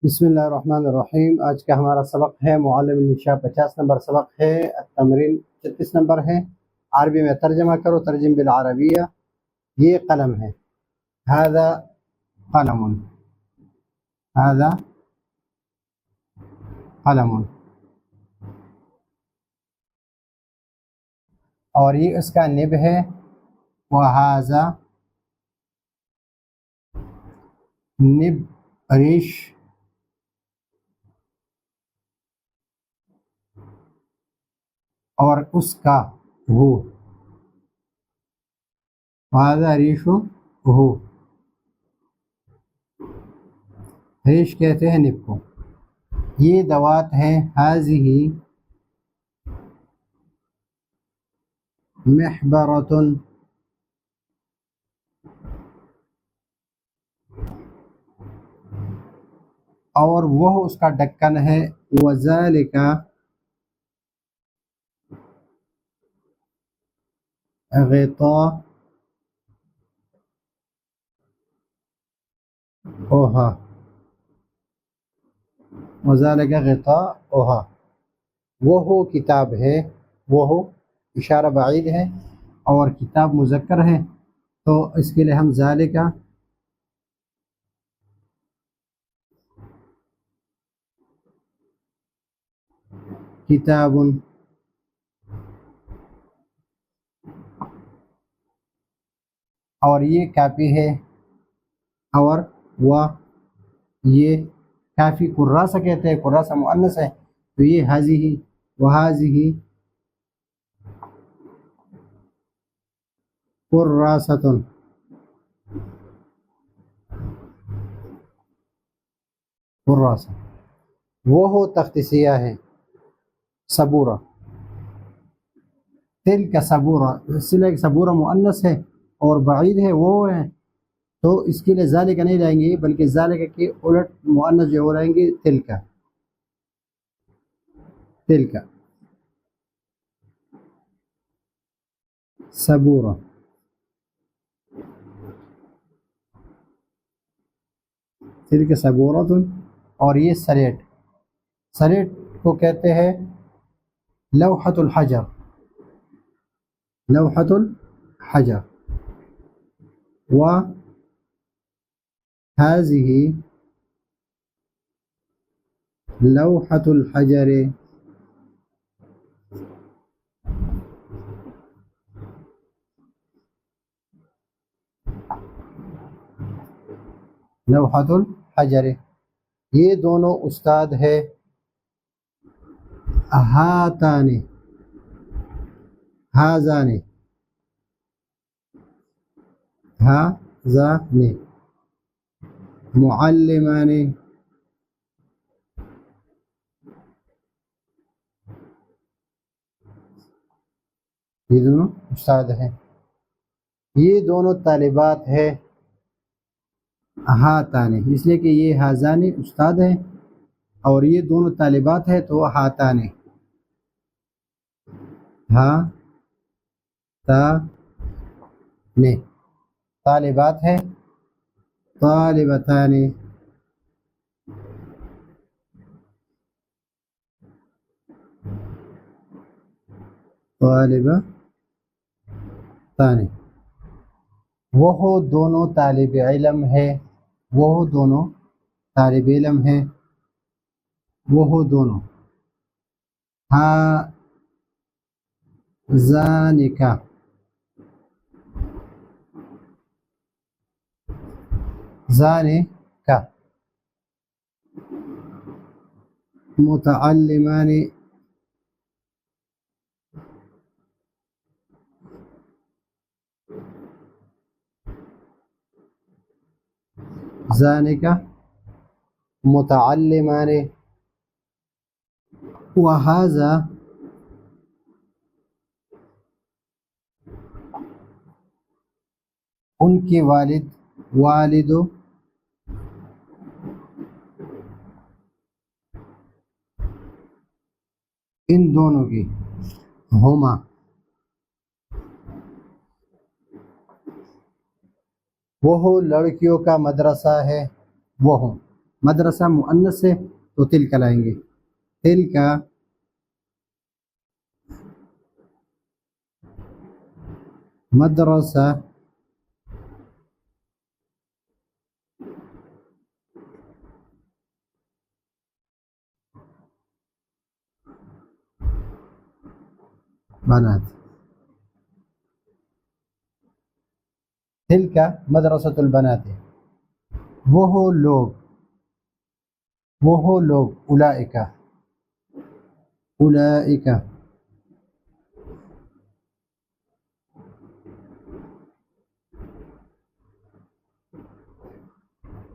بسم اللہ الرحمن الرحیم۔ آج کا ہمارا سبق ہے معلم النشاء، 50 نمبر سبق ہے۔ التمرین 36 نمبر ہے۔ عربی میں ترجمہ کرو، ترجم بالعربیہ۔ یہ قلم ہے، هذا قلم، هذا قلم، اور یہ اس کا نب ہے، وهذا نب، ریش، اور اس کا ہو، وهذا ریش ہو، ریش کہتے ہیں نب کو۔ یہ دوات ہے، هذه محبرۃ، اور وہ اس کا ڈھکن ہے، وذالک غطاؤہا، وذالک غطاؤہا، وہ کتاب ہے، وہ اشارہ بعید ہے اور کتاب مذکر ہے، تو اس کے لیے ہم ذالک کتاب، اور یہ کاپی ہے، اور وہ یہ کافی کراسہ کہتے ہیں، کراسہ مؤنث ہے، تو یہ ہذہ وہذہ کراست، کراسہ، وہ تخت سیاہ ہے، صبورہ، تلک صبورہ، سلک صبورہ مؤنث ہے اور بعید ہے، وہ ہے، تو اس کے لیے ذالک نہیں لائیں گے، بلکہ ذالک کے الٹ مؤنث جو ہو رہیں گے تلک، تلک صبورہ، تلک صبورۃ، اور یہ سلیٹ، سلیٹ کو کہتے ہیں لوحۃ الحجر، لوحۃ الحجر، و هذه لوحۃ الحجر، لوحۃ الحجر، یہ دونوں استاد ہے، ہاتان، ہاذان، ہاذان، معلمان، یہ دونوں استاد ہیں، یہ دونوں طالبات ہیں، ہاتان، اس لیے کہ یہ ہاذان استاد ہیں اور یہ دونوں طالبات ہیں، تو ہاتان، ہاتان، طالبات ہیں، طالبتان، طالبتان، وہ دونوں طالب علم ہے، وہ دونوں طالب علم ہے، وہ دونوں، ذانک، ذانک متعلمان، ذانک متعلمان، وہذا ان کے والد، والد ان دونوں کی، ہما، وہ لڑکیوں کا مدرسہ ہے، وہ مدرسہ مؤنث سے تو تل کا لائیں گے، تل کا مدرسہ بنات، تل کا مدرسۃ البنات، وہ لوگ، وہ لوگ، اولئک، اولئک،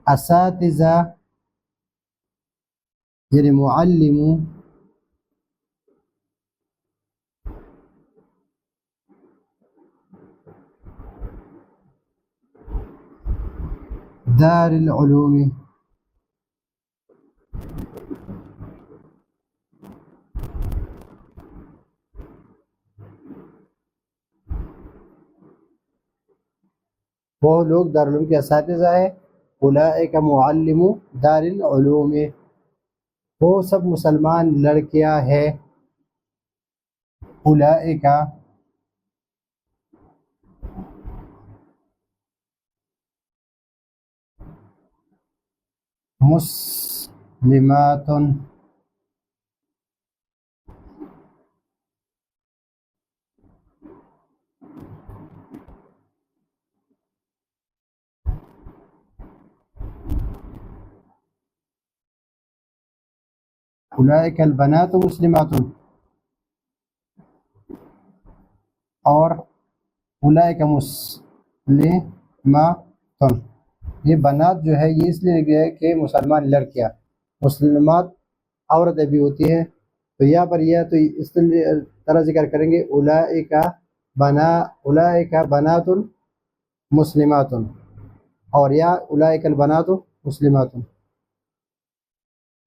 اساتذہ یعنی معلم، دار العلوم، وہ لوگ دارالعلوم کے اساتذہ ہیں، اولئک معلم دار العلوم، وہ سب مسلمان لڑکیاں ہیں، اولئک مسلمات، اولئک البنات مسلمات، اور اولئک مسلمات، یہ بنات جو ہے یہ اس لیے گیا ہے کہ مسلمان لڑکیاں، مسلمات عورتیں بھی ہوتی ہیں، تو یہاں پر یہ تو اس طرح ذکر کریں گے اولئک بنات مسلمات، اور یا اولئک البنات مسلمات،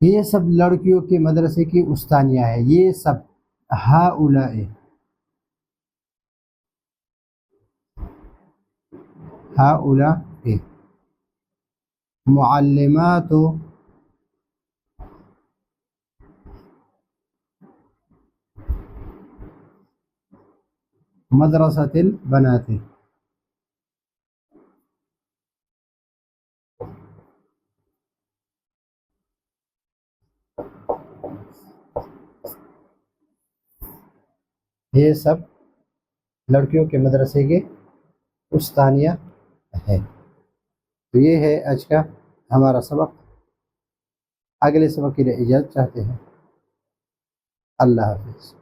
یہ سب لڑکیوں کے مدرسے کی استانیہ ہے، یہ سب ہؤلاء معلمات مدرسۃ البنات، یہ سب لڑکیوں کے مدرسے کے استانیہ ہے۔ تو یہ ہے آج کا ہمارا سبق، اگلے سبق کے لیے اجازت چاہتے ہیں، اللہ حافظ۔